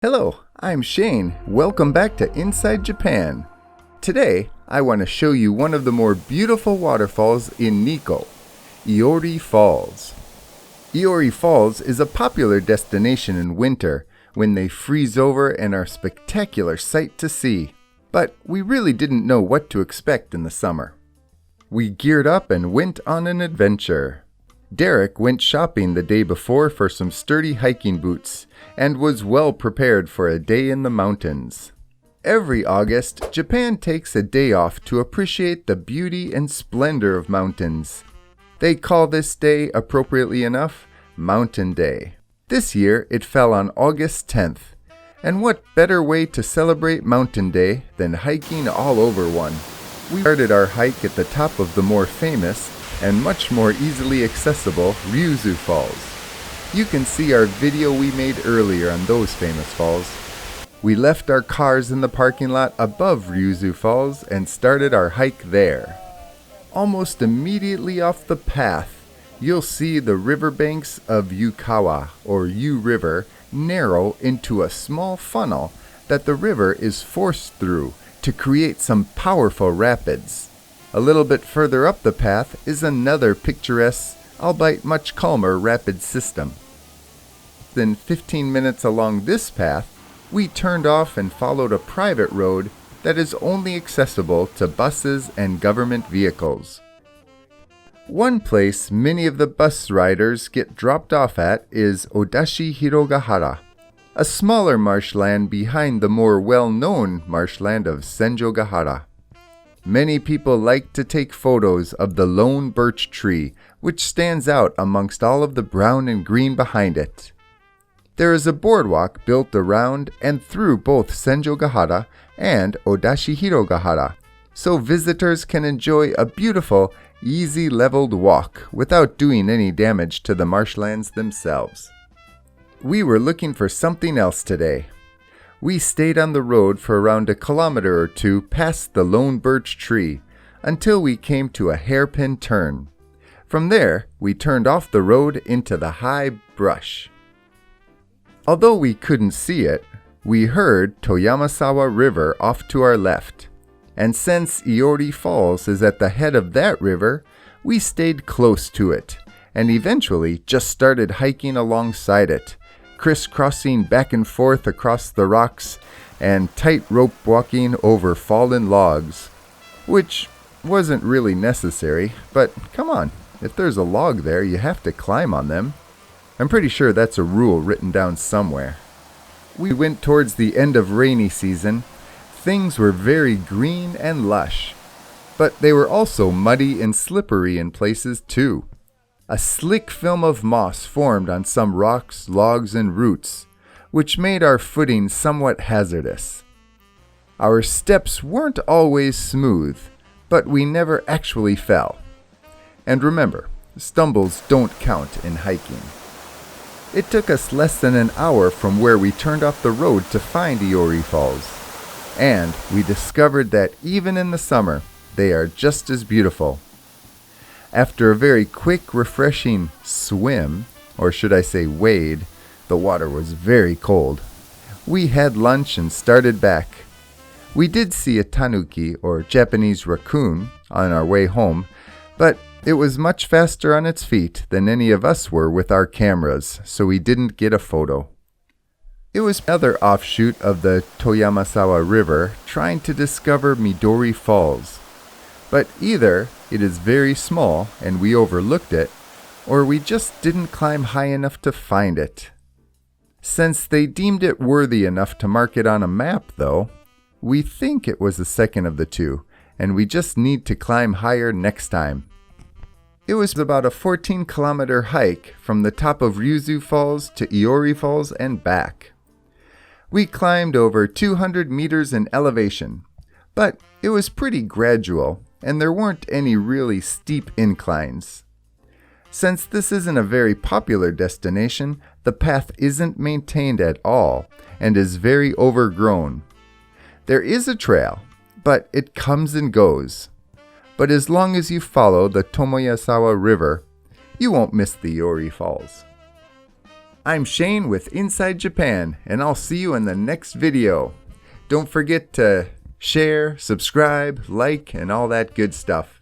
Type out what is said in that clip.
Hello, I'm Shane. Welcome back to Inside Japan. Today, I want to show you one of the more beautiful waterfalls in Nikko, Iori Falls. Iori Falls is a popular destination in winter when they freeze over and are a spectacular sight to see. But we really didn't know what to expect in the summer. We geared up and went on an adventure. Derek went shopping the day before for some sturdy hiking boots and was well prepared for a day in the mountains. Every August, Japan takes a day off to appreciate the beauty and splendor of mountains. They call this day, appropriately enough, Mountain Day. This year, it fell on August 10th. And what better way to celebrate Mountain Day than hiking all over one? We started our hike at the top of the more famous and much more easily accessible Ryuzu Falls. You can see our video we made earlier on those famous falls. We left our cars in the parking lot above Ryuzu Falls and started our hike there. Almost immediately off the path, you'll see the riverbanks of Yukawa, or U River, narrow into a small funnel that the river is forced through to create some powerful rapids. A little bit further up the path is another picturesque, albeit much calmer, rapid system. Then 15 minutes along this path, we turned off and followed a private road that is only accessible to buses and government vehicles. One place many of the bus riders get dropped off at is Odashi Hirogahara, a smaller marshland behind the more well-known marshland of Senjogahara. Many people like to take photos of the lone birch tree, which stands out amongst all of the brown and green behind it. There is a boardwalk built around and through both Senjogahara and Odashi Hirogahara, so visitors can enjoy a beautiful, easy leveled walk without doing any damage to the marshlands themselves. We were looking for something else today. We stayed on the road for around a kilometer or two past the lone birch tree until we came to a hairpin turn. From there, we turned off the road into the high brush. Although we couldn't see it, we heard Toyamasawa River off to our left. And since Iori Falls is at the head of that river, we stayed close to it and eventually just started hiking alongside it, crisscrossing back and forth across the rocks and tightrope walking over fallen logs, which wasn't really necessary, but come on, if there's a log there, you have to climb on them. I'm pretty sure that's a rule written down somewhere. We went towards the end of rainy season. Things were very green and lush, but they were also muddy and slippery in places too. A slick film of moss formed on some rocks, logs, and roots, which made our footing somewhat hazardous. Our steps weren't always smooth, but we never actually fell. And remember, stumbles don't count in hiking. It took us less than an hour from where we turned off the road to find Iori Falls, and we discovered that even in the summer, they are just as beautiful. After a very quick, refreshing swim, or should I say wade, the water was very cold. We had lunch and started back. We did see a tanuki, or Japanese raccoon, on our way home, but it was much faster on its feet than any of us were with our cameras, so we didn't get a photo. It was another offshoot of the Toyamasawa River trying to discover Midori Falls. But either it is very small and we overlooked it, or we just didn't climb high enough to find it. Since they deemed it worthy enough to mark it on a map, though, we think it was the second of the two, and we just need to climb higher next time. It was about a 14-kilometer hike from the top of Ryuzu Falls to Iori Falls and back. We climbed over 200 meters in elevation, but it was pretty gradual, and there weren't any really steep inclines. Since this isn't a very popular destination, the path isn't maintained at all and is very overgrown. There is a trail, but it comes and goes. But as long as you follow the Tomoyasawa River, you won't miss the Iori Falls. I'm Shane with Inside Japan, and I'll see you in the next video. Don't forget to share, subscribe, like, and all that good stuff.